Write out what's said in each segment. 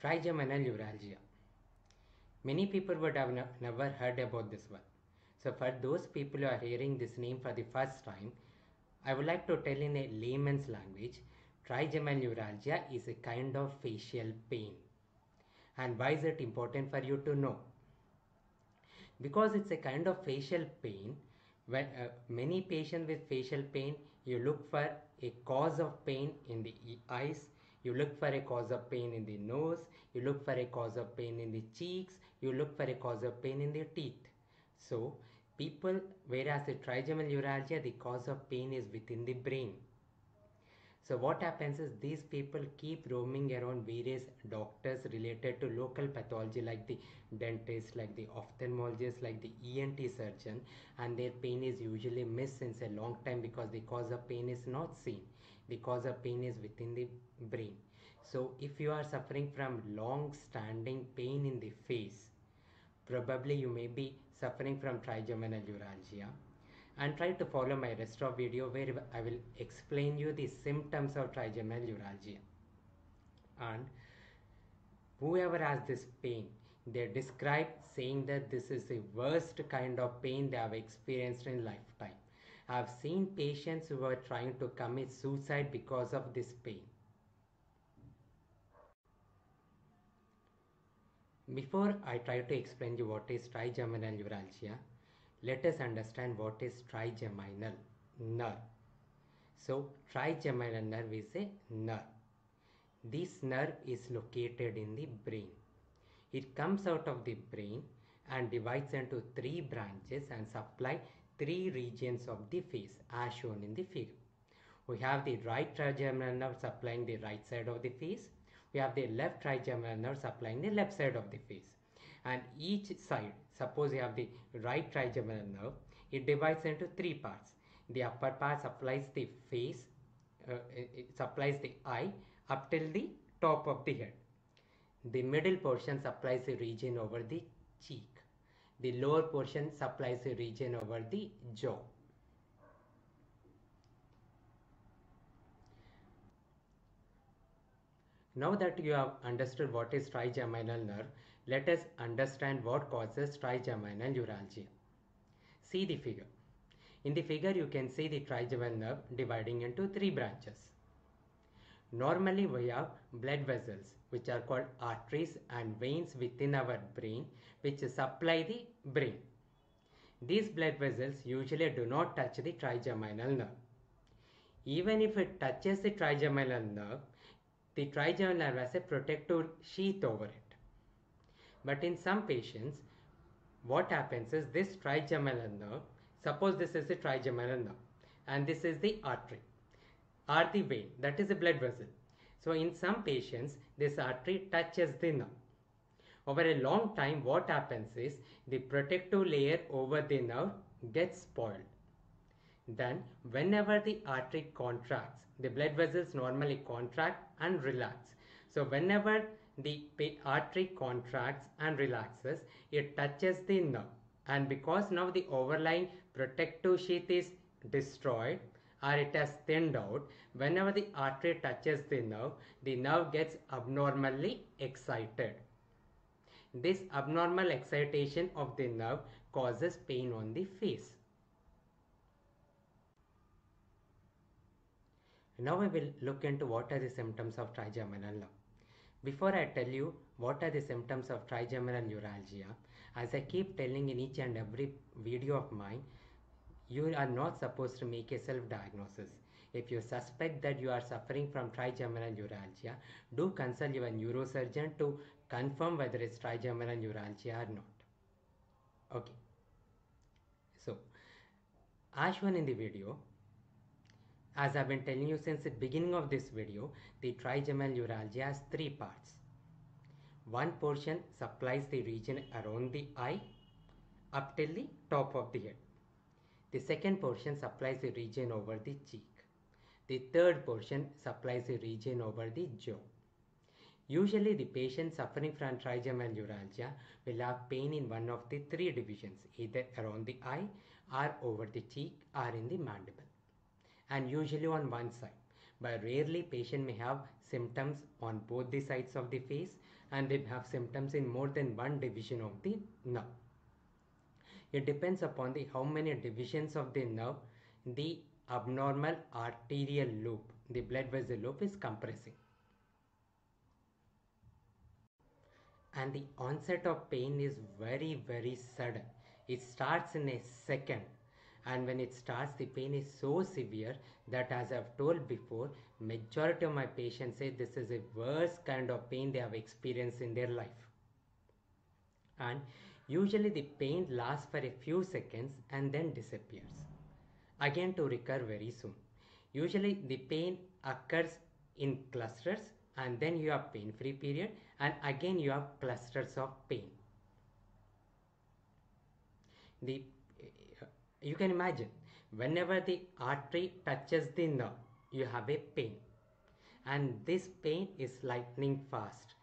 Trigeminal neuralgia. Many people would have never heard about this one. So for those people who are hearing this name for the first time, I would like to tell in a layman's language, trigeminal neuralgia is a kind of facial pain. And why is it important for you to know? Because it's a kind of facial pain. When many patients with facial pain, you look for a cause of pain in the eyes, you look for a cause of pain in the nose, you look for a cause of pain in the cheeks, you look for a cause of pain in the teeth. So people, whereas the trigeminal neuralgia, the cause of pain is within the brain. So what happens is these people keep roaming around various doctors related to local pathology, like the dentist, like the ophthalmologist, like the ENT surgeon, and their pain is usually missed since a long time because the cause of pain is not seen. The cause of pain is within the brain. So if you are suffering from long standing pain in the face, probably you may be suffering from trigeminal neuralgia, and try to follow my rest of video where I will explain you the symptoms of trigeminal neuralgia. And whoever has this pain, they describe saying that this is the worst kind of pain they have experienced in lifetime. I have seen patients who are trying to commit suicide because of this pain. Before I try to explain you what is trigeminal neuralgia, let us understand what is trigeminal nerve. So trigeminal nerve is a nerve. This nerve is located in the brain. It comes out of the brain and divides into three branches and supply three regions of the face as shown in the figure. We have the right trigeminal nerve supplying the right side of the face. We have the left trigeminal nerve supplying the left side of the face. And each side, suppose you have the right trigeminal nerve, it divides into three parts. The upper part supplies the face, it supplies the eye up till the top of the head. The middle portion supplies the region over the cheek. The lower portion supplies the region over the jaw. Now that you have understood what is trigeminal nerve, let us understand what causes trigeminal neuralgia. See the figure. In the figure, you can see the trigeminal nerve dividing into three branches. Normally, we have blood vessels, which are called arteries, and veins within our brain, which supply the brain. These blood vessels usually do not touch the trigeminal nerve. Even if it touches the trigeminal nerve, the trigeminal nerve has a protective sheath over it. But in some patients, what happens is this trigeminal nerve, suppose this is the trigeminal nerve and this is the artery or the vein, that is a blood vessel. So in some patients, this artery touches the nerve. Over a long time, what happens is the protective layer over the nerve gets spoiled. Then whenever the artery contracts, the blood vessels normally contract and relax. So whenever the artery contracts and relaxes, it touches the nerve, and because now the overlying protective sheath is destroyed or it has thinned out, whenever the artery touches the nerve gets abnormally excited. This abnormal excitation of the nerve causes pain on the face. Now we will look into what are the symptoms of trigeminal nerve. Before I tell you what are the symptoms of trigeminal neuralgia, as I keep telling in each and every video of mine, you are not supposed to make a self-diagnosis. If you suspect that you are suffering from trigeminal neuralgia, do consult your neurosurgeon to confirm whether it's trigeminal neuralgia or not. Okay. So, as shown in the video, as I've been telling you since the beginning of this video, the trigeminal neuralgia has three parts. One portion supplies the region around the eye up till the top of the head. The second portion supplies the region over the cheek. The third portion supplies the region over the jaw. Usually the patient suffering from trigeminal neuralgia will have pain in one of the three divisions, either around the eye or over the cheek or in the mandible, and usually on one side. But rarely patient may have symptoms on both the sides of the face, and they have symptoms in more than one division of the nerve. It depends upon the how many divisions of the nerve the abnormal arterial loop, the blood vessel loop, is compressing. And the onset of pain is very sudden. It starts in a second, and when it starts, the pain is so severe that, as I've told before, majority of my patients say this is the worst kind of pain they have experienced in their life. And usually the pain lasts for a few seconds and then disappears, again to recur very soon. Usually the pain occurs in clusters, and then you have pain free period, and again you have clusters of pain. The You can imagine, whenever the artery touches the nerve, you have a pain, and this pain is lightning fast.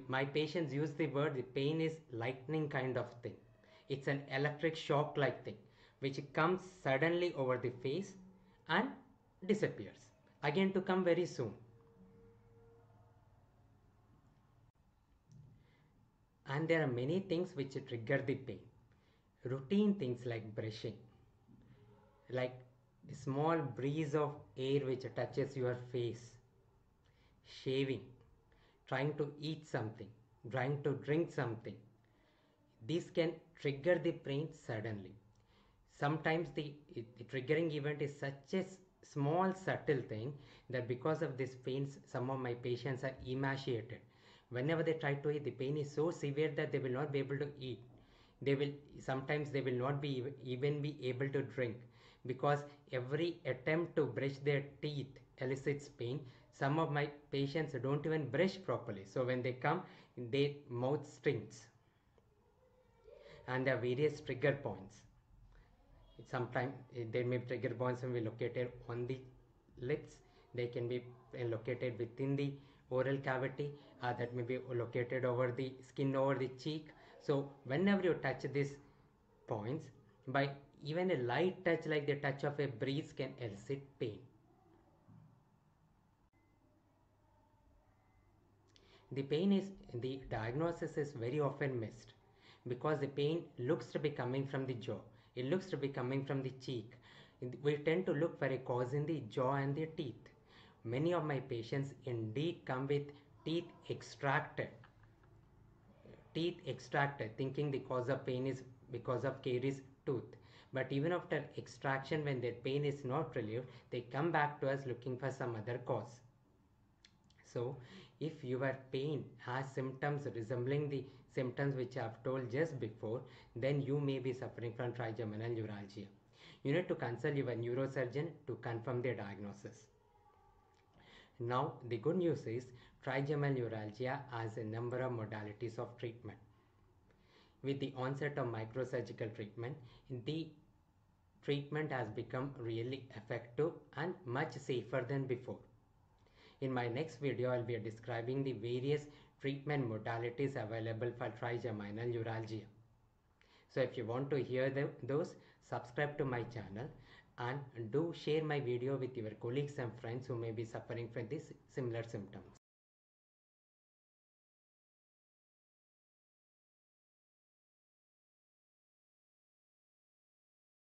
My patients use the word, the pain is lightning kind of thing. It's an electric shock like thing which comes suddenly over the face and disappears, again to come very soon. And there are many things which trigger the pain. Routine things like brushing, like a small breeze of air which touches your face, shaving, trying to eat something, trying to drink something. These can trigger the pain suddenly. Sometimes the triggering event is such a small subtle thing that because of this pain, some of my patients are emaciated. Whenever they try to eat, the pain is so severe that they will not be able to eat. They will not be even be able to drink, because every attempt to brush their teeth elicits pain. Some of my patients don't even brush properly, so when they come, their mouth stings, and there are various trigger points. Sometimes there may be trigger points will be located on the lips. They can be located within the oral cavity, that may be located over the skin over the cheek. So whenever you touch these points, by even a light touch like the touch of a breeze can elicit pain. The diagnosis is very often missed, because the pain looks to be coming from the jaw, it looks to be coming from the cheek. We tend to look for a cause in the jaw and the teeth. Many of my patients indeed come with teeth extracted thinking the cause of pain is because of caries tooth. But even after extraction, when their pain is not relieved, they come back to us looking for some other cause. So, if your pain has symptoms resembling the symptoms which I have told just before, then you may be suffering from trigeminal neuralgia. You need to consult your neurosurgeon to confirm their diagnosis. Now, the good news is trigeminal neuralgia has a number of modalities of treatment. With the onset of microsurgical treatment, the treatment has become really effective and much safer than before. In my next video, I'll be describing the various treatment modalities available for trigeminal neuralgia. So if you want to hear those, subscribe to my channel and do share my video with your colleagues and friends who may be suffering from these similar symptoms.